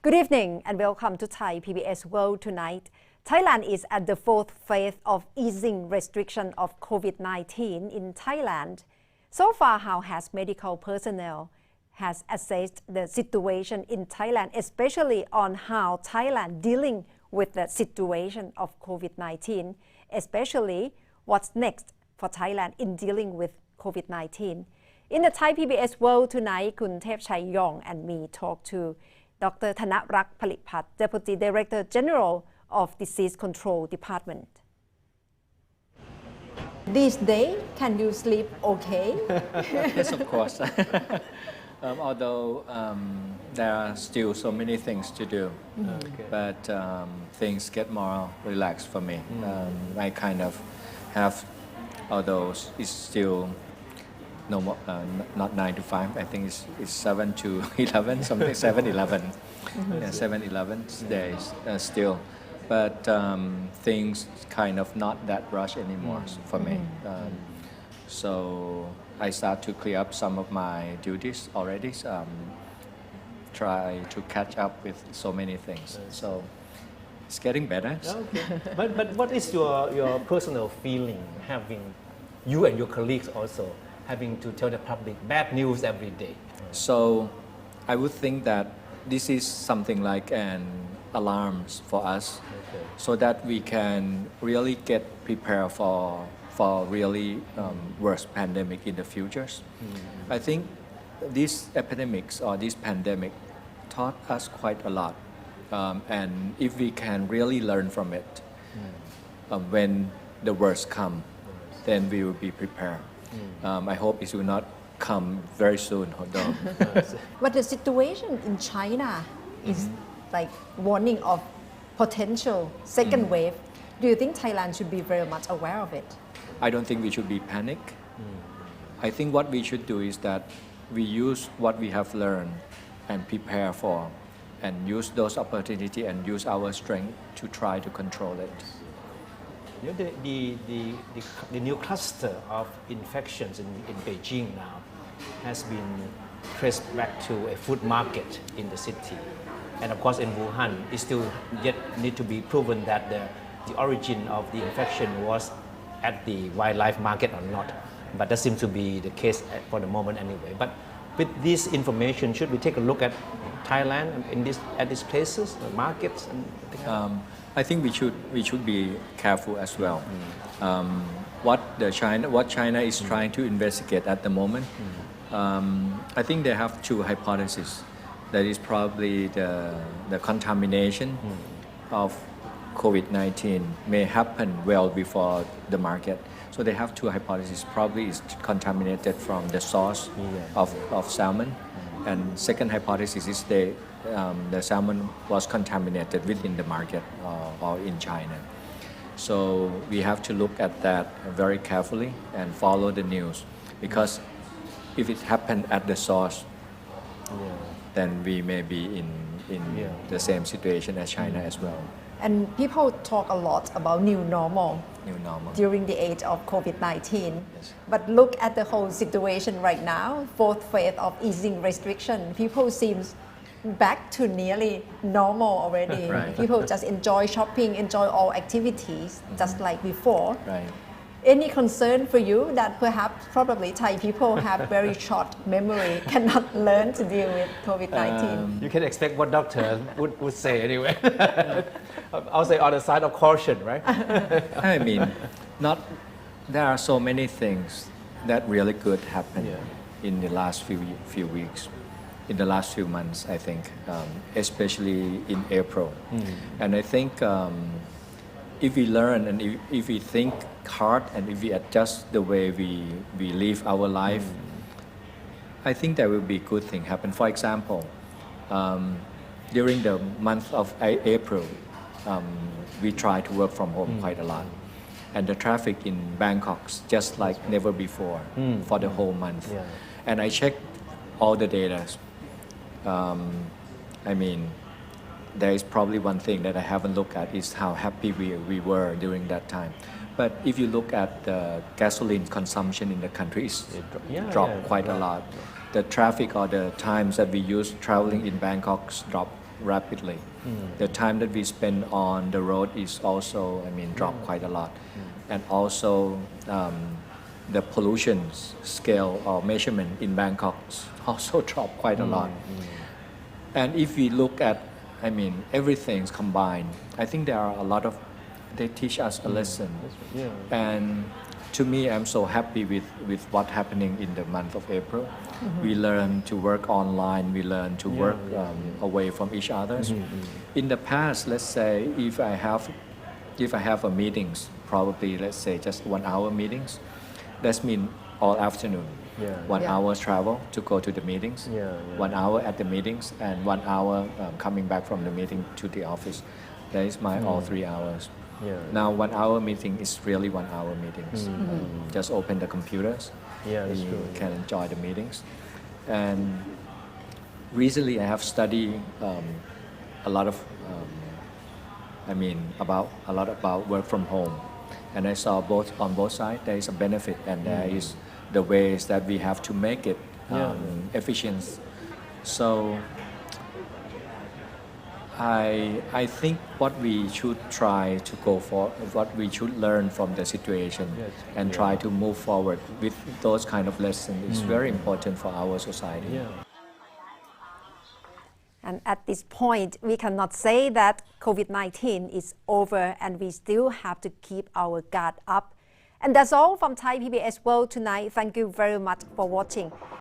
Good evening and welcome to Thai PBS World Tonight. Thailand is at the fourth phase of easing restriction of COVID-19 in Thailand. So far, how has medical personnel has assessed the situation in Thailand, especially on how Thailand dealing with the situation of COVID-19, especially what's next for Thailand in dealing with COVID-19. In the Thai PBS World Tonight, Kun Thepchai Yong and me talk to Dr. Thanarak Phalitpat, Deputy Director General of Disease Control Department. These days, can you sleep okay? Yes, of course. Although there are still so many things to do, but things get more relaxed for me. I kind of have, although it's still no more, not 9 to 5. I think it's 7 to 11, something 7-11. Yeah, 7-11 days still, but things kind of not that rush anymore for me. So I start to clear up some of my duties already. Try to catch up with so many things. So it's getting better. Okay. But what is your personal feeling having you and your colleagues also having to tell the public bad news every day? So I would think that this is something like an alarm for us, so that we can really get prepared for really worse pandemic in the futures. I think these epidemics or this pandemic taught us quite a lot, and if we can really learn from it, when the worst come, then we will be prepared. I hope it will not come very soon. But the situation in China is like warning of potential second wave. Do you think Thailand should be very much aware of it? I don't think we should be panic. I think what we should do is that we use what we have learned and prepare for, and use those opportunities and use our strength to try to control it. You know, the new cluster of infections in Beijing now has been traced back to a food market in the city. And of course in Wuhan, it still yet need to be proven that the origin of the infection was at the wildlife market or not. But that seems to be the case for the moment anyway. But with this information, should we take a look at Thailand at these places, the markets and things like that? I think we should be careful as well. What China is trying to investigate at the moment, I think they have two hypotheses. That is probably the contamination of COVID-19 may happen well before the market. So they have two hypotheses. Probably it's contaminated from the source of salmon, and second hypothesis is the salmon was contaminated within the market or in China. So we have to look at that very carefully and follow the news, because if it happened at the source, then we may be in the same situation as China as well. And people talk a lot about new normal during the age of COVID-19. Yes. But look at the whole situation right now, fourth phase of easing restriction. People seems back to nearly normal already. Right. People just enjoy shopping, enjoy all activities just like before. Right. Any concern for you that perhaps probably Thai people have very short memory, cannot learn to deal with COVID-19? You can expect what doctors would say anyway. I'll say on the side of caution, right? I mean, there are so many things that really could happen in the last few weeks, in the last few months, I think, especially in April. And I think if we learn and if we think hard and if we adjust the way we live our life, I think there will be good things happen. For example, during the month of April, we try to work from home quite a lot. And the traffic in Bangkok just like never before for the whole month. And I checked all the data. I mean, there is probably one thing that I haven't looked at is how happy we were during that time. But if you look at the gasoline consumption in the country, it dropped quite a lot. The traffic or the times that we use traveling in Bangkok dropped rapidly. The time that we spend on the road is also, dropped quite a lot. And also the pollution scale or measurement in Bangkok also dropped quite a lot. And if we look at, everything's combined, I think there are a lot of, they teach us a lesson. And to me, I'm so happy with what's happening in the month of April. We learn to work online, we learn to work away from each other. In the past, let's say if I have a meetings, probably let's say just 1 hour meetings, that means all afternoon. 1 hour travel to go to the meetings, 1 hour at the meetings, and 1 hour coming back from the meeting to the office. That is my all 3 hours. Now 1 hour meeting is really 1 hour meetings. Just open the computers. That's you true. can enjoy the meetings. And recently I have studied a lot about work from home. And I saw on both sides there is a benefit and there is the ways that we have to make it efficient. So I think what we should try to go for, what we should learn from the situation and try to move forward with those kind of lessons is very important for our society. And at this point, we cannot say that COVID-19 is over and we still have to keep our guard up. And that's all from Thai PBS World Tonight. Thank you very much for watching.